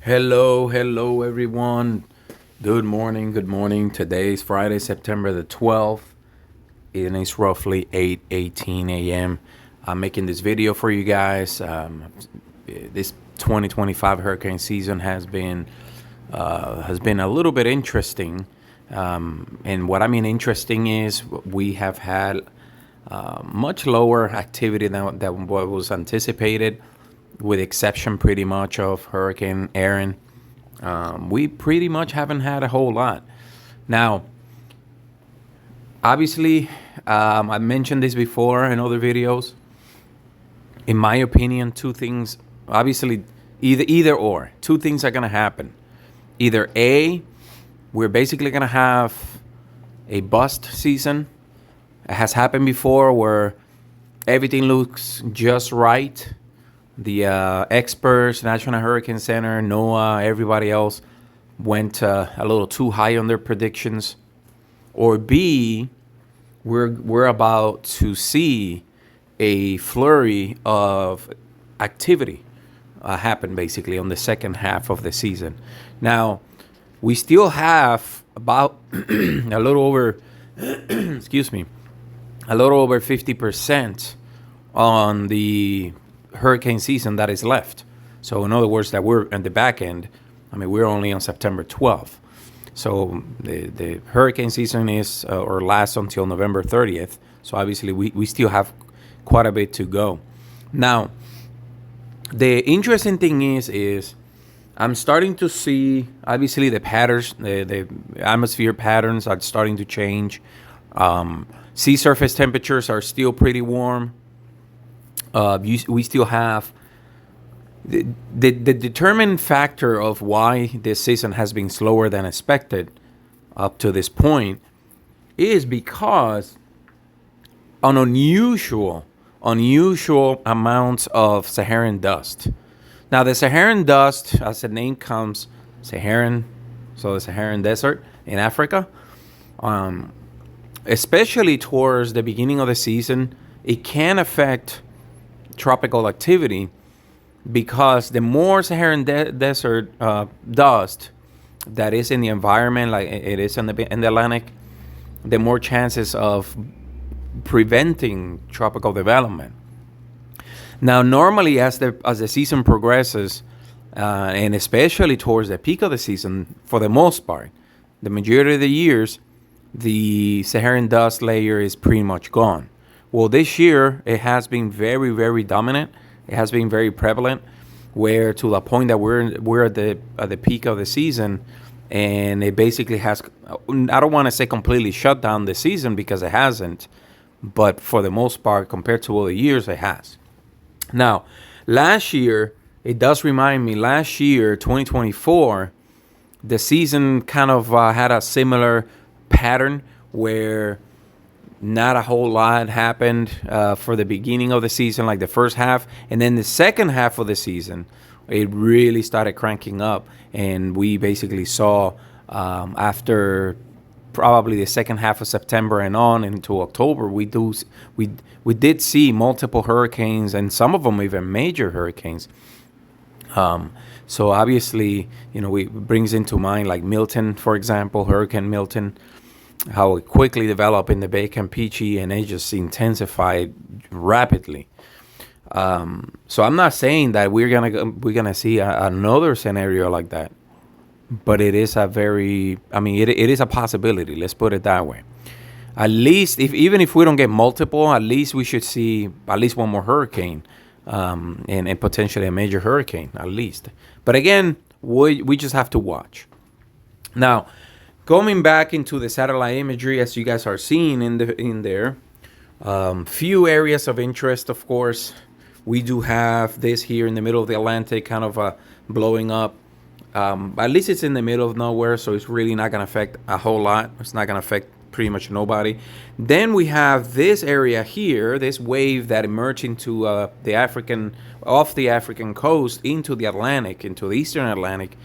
Hello, everyone. Good morning. Today is Friday, September the 12th, and it's roughly 8:18 a.m. I'm making this video for you guys. This 2025 hurricane season has been a little bit interesting, and what I mean interesting is we have had much lower activity than what was anticipated, with exception pretty much of Hurricane Aaron. We pretty much haven't had a whole lot. Now, obviously, I mentioned this before in other videos. In my opinion, two things, obviously, either or, two things are going to happen. Either A, we're basically going to have a bust season. It has happened before where everything looks just right. The experts, National Hurricane Center, NOAA, everybody else went a little too high on their predictions. Or B, we're about to see a flurry of activity happen basically on the second half of the season. Now, we still have about a little over, excuse me, a little over 50% on the hurricane season that is left. So in other words, that we're at the back end. I mean, we're only on September 12th. So the hurricane season is or lasts until November 30th. So obviously we still have quite a bit to go. Now, the interesting thing is I'm starting to see obviously the patterns, the atmosphere patterns are starting to change. Sea surface temperatures are still pretty warm. We still have the determined factor of why this season has been slower than expected up to this point is because an unusual amounts of Saharan dust. Now, the Saharan dust, as the name comes, Saharan, so the Saharan desert in Africa, especially towards the beginning of the season, it can affect tropical activity because the more Saharan desert dust that is in the environment, like it is in the Atlantic, the more chances of preventing tropical development. Now, normally, as the season progresses, and especially towards the peak of the season, for the most part, the majority of the years, the Saharan dust layer is pretty much gone. Well, this year it has been very, very dominant. It has been very prevalent, where to the point that we're at the peak of the season, and it basically has. I don't want to say completely shut down the season because it hasn't, but for the most part, compared to other years, it has. Now, last year, it does remind me, last year, 2024, the season kind of had a similar pattern where not a whole lot happened for the beginning of the season, like the first half. And then the second half of the season, it really started cranking up. And we basically saw after probably the second half of September and on into October, we did see multiple hurricanes, and some of them even major hurricanes. So obviously, it brings into mind like Milton, for example, Hurricane Milton, how it quickly developed in the Bay Campeche, and it just intensified rapidly. So I'm not saying that we're gonna see another scenario like that, but it is it is a possibility. Let's put it that way. At least, even if we don't get multiple, at least we should see at least one more hurricane, and potentially a major hurricane at least. But again, we just have to watch. Now, going back into the satellite imagery, as you guys are seeing in there, few areas of interest, of course. We do have this here in the middle of the Atlantic, kind of blowing up. At least it's in the middle of nowhere, so it's really not going to affect a whole lot. It's not going to affect pretty much nobody. Then we have this area here, this wave that emerged into off the African coast into the Atlantic, into the Eastern Atlantic.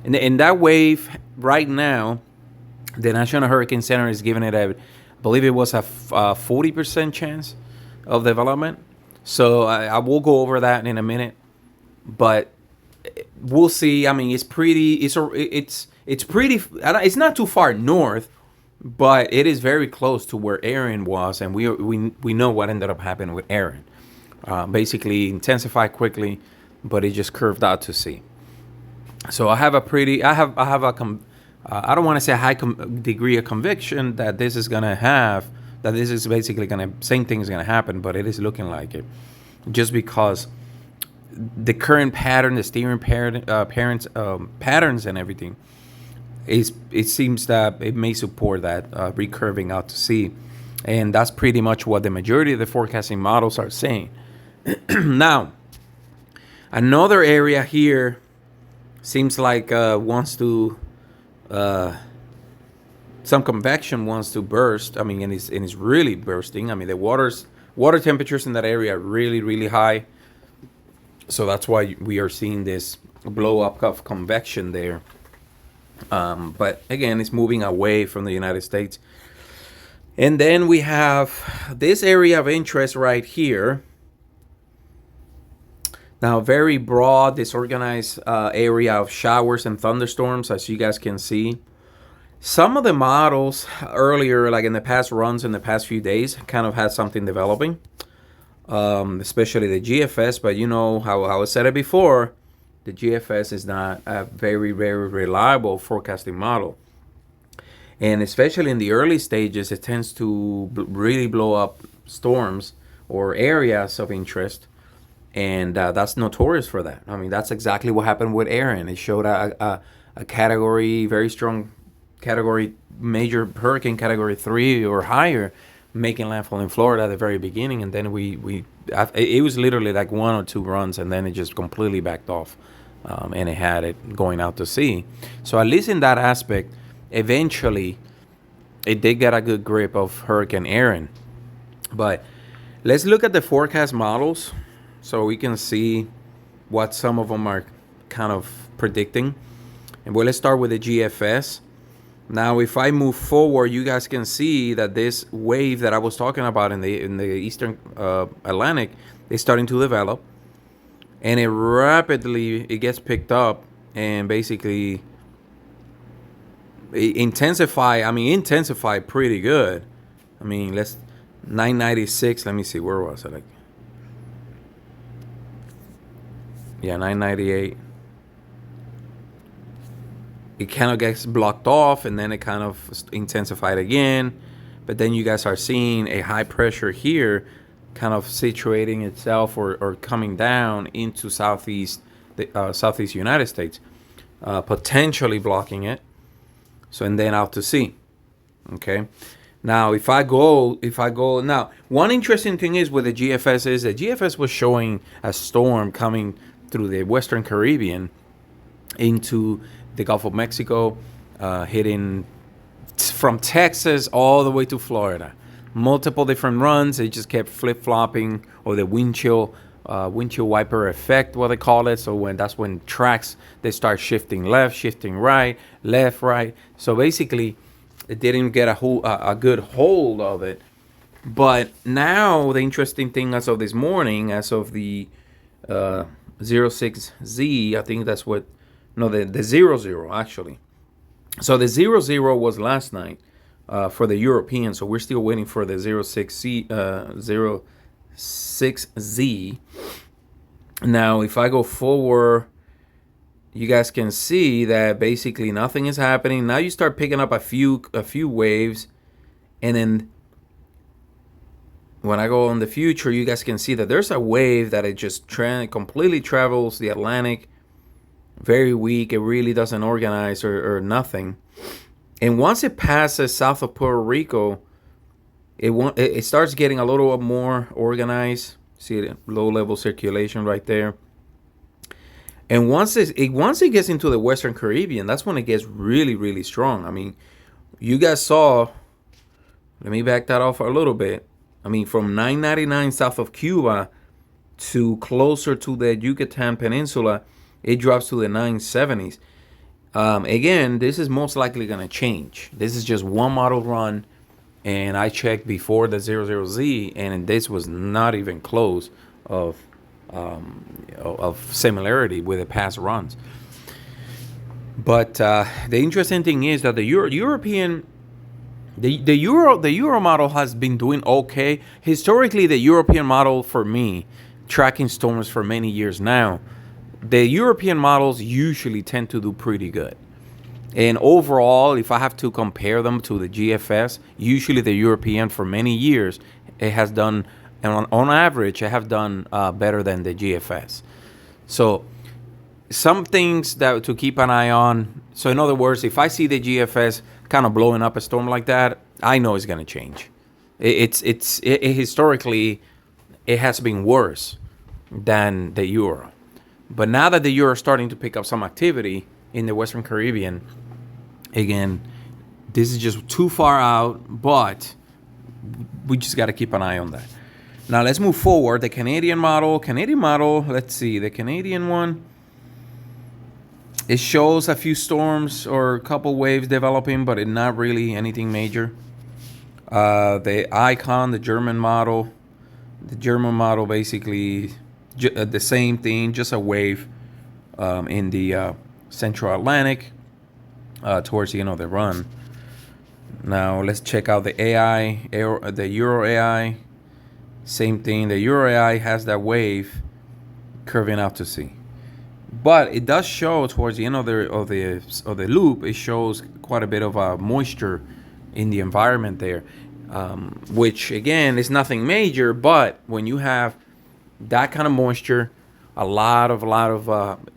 And that wave right now, the National Hurricane Center is giving it I believe it was a 40% chance of development. So I will go over that in a minute. But we'll see. I mean, it's pretty. It's pretty. It's not too far north, but it is very close to where Aaron was, and we know what ended up happening with Aaron. Basically, intensified quickly, but it just curved out to sea. So I have a pretty. I have a. I don't want to say a high degree of conviction that this is gonna have. That this is basically gonna same thing is gonna happen, but it is looking like it, just because the current pattern, the steering patterns and everything, it seems that it may support that recurving out to sea, and that's pretty much what the majority of the forecasting models are saying. Now, another area here seems like wants to some convection wants to burst. I mean, and it's really bursting. I mean, the water temperatures in that area are really really high. So that's why we are seeing this blow up of convection there. But again, it's moving away from the United States. And then we have this area of interest right here. Now, very broad, disorganized area of showers and thunderstorms, as you guys can see. Some of the models earlier, like in the past runs in the past few days, kind of had something developing. Especially the GFS, but you know how I said it before, the GFS is not a very, very reliable forecasting model. And especially in the early stages, it tends to really blow up storms or areas of interest. And that's notorious for that. I mean, that's exactly what happened with Aaron. It showed a category, very strong category, major hurricane category 3 or higher, making landfall in Florida at the very beginning, and then it was literally like 1 or 2 runs, and then it just completely backed off, and it had it going out to sea. So at least in that aspect, eventually, it did get a good grip of Hurricane Aaron. But let's look at the forecast models so we can see what some of them are kind of predicting. And let's start with the GFS. Now, if I move forward, you guys can see that this wave that I was talking about in the eastern Atlantic is starting to develop, and it gets picked up, and basically intensify pretty good. I mean, 996. Let me see, where was it? 998. It kind of gets blocked off, and then it kind of intensified again. But then you guys are seeing a high pressure here kind of situating itself or coming down into southeast United States, potentially blocking it. So, and then out to sea. Okay. Now, if I go now, one interesting thing is with the GFS is that GFS was showing a storm coming through the Western Caribbean into the Gulf of Mexico, hitting from Texas all the way to Florida. Multiple different runs. They just kept flip-flopping, or the windshield wiper effect, what they call it. So that's when tracks, they start shifting left, shifting right, left, right. So basically, it didn't get a good hold of it. But now the interesting thing as of this morning, as of the 06Z, I think that's what. No, the 00 actually. So the 00 was last night for the European. So we're still waiting for the 06Z. 06Z. Now, if I go forward, you guys can see that basically nothing is happening. Now you start picking up a few waves, and then when I go on the future, you guys can see that there's a wave that it just completely travels the Atlantic. Very weak. It really doesn't organize or nothing. And once it passes south of Puerto Rico, it starts getting a little more organized. See the low level circulation right there. And once it gets into the Western Caribbean, that's when it gets really, really strong. I mean, you guys saw. Let me back that off a little bit. I mean, from 999 south of Cuba to closer to the Yucatan Peninsula, it drops to the 970s. Again, this is most likely going to change. This is just one model run, and I checked before the 00Z, and this was not even close of of similarity with the past runs. But the interesting thing is that the European the Euro model has been doing okay. Historically, the European model for me, tracking storms for many years now, the European models usually tend to do pretty good. And overall, if I have to compare them to the GFS, usually the European for many years, it has done, and on average, it have done better than the GFS. So some things that to keep an eye on. So in other words, if I see the GFS kind of blowing up a storm like that, I know it's going to change. Historically, it has been worse than the Euro. But now that the Euro is starting to pick up some activity in the Western Caribbean, again, this is just too far out, but we just got to keep an eye on that. Now let's move forward. The Canadian model, let's see, the Canadian one, it shows a few storms or a couple waves developing, but it's not really anything major. The Icon, the German model basically the same thing, just a wave in the Central Atlantic towards the end of the run. Now let's check out the the Euro AI. Same thing. The Euro AI has that wave curving out to sea, but it does show towards the end of the loop. It shows quite a bit of moisture in the environment there, which again is nothing major. But when you have that kind of moisture, a lot of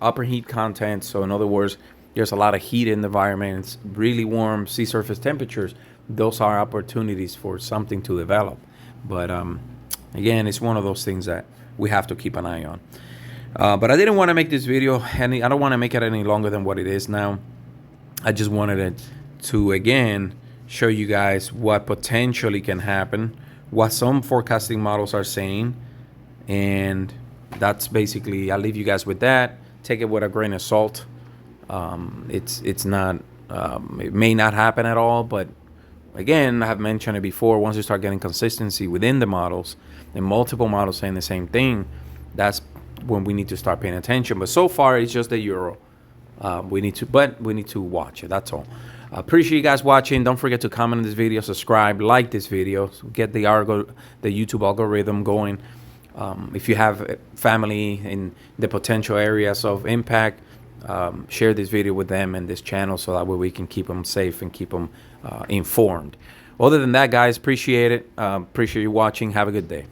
upper heat content. So in other words, there's a lot of heat in the environment. It's really warm sea surface temperatures. Those are opportunities for something to develop. But again, it's one of those things that we have to keep an eye on. But I didn't want to make this video I don't want to make it any longer than what it is now. I just wanted it to again show you guys what potentially can happen, what some forecasting models are saying, and that's basically, I'll leave you guys with that. Take it with a grain of salt. It's not it may not happen at all, but again, I have mentioned it before, once you start getting consistency within the models and multiple models saying the same thing, that's when we need to start paying attention. But so far it's just the Euro. We need to watch it. That's all. Appreciate you guys watching. Don't forget to comment on this video, subscribe, like this video, get the YouTube algorithm going. If you have family in the potential areas of impact, share this video with them and this channel so that way we can keep them safe and keep them informed. Other than that, guys, appreciate it. Appreciate you watching. Have a good day.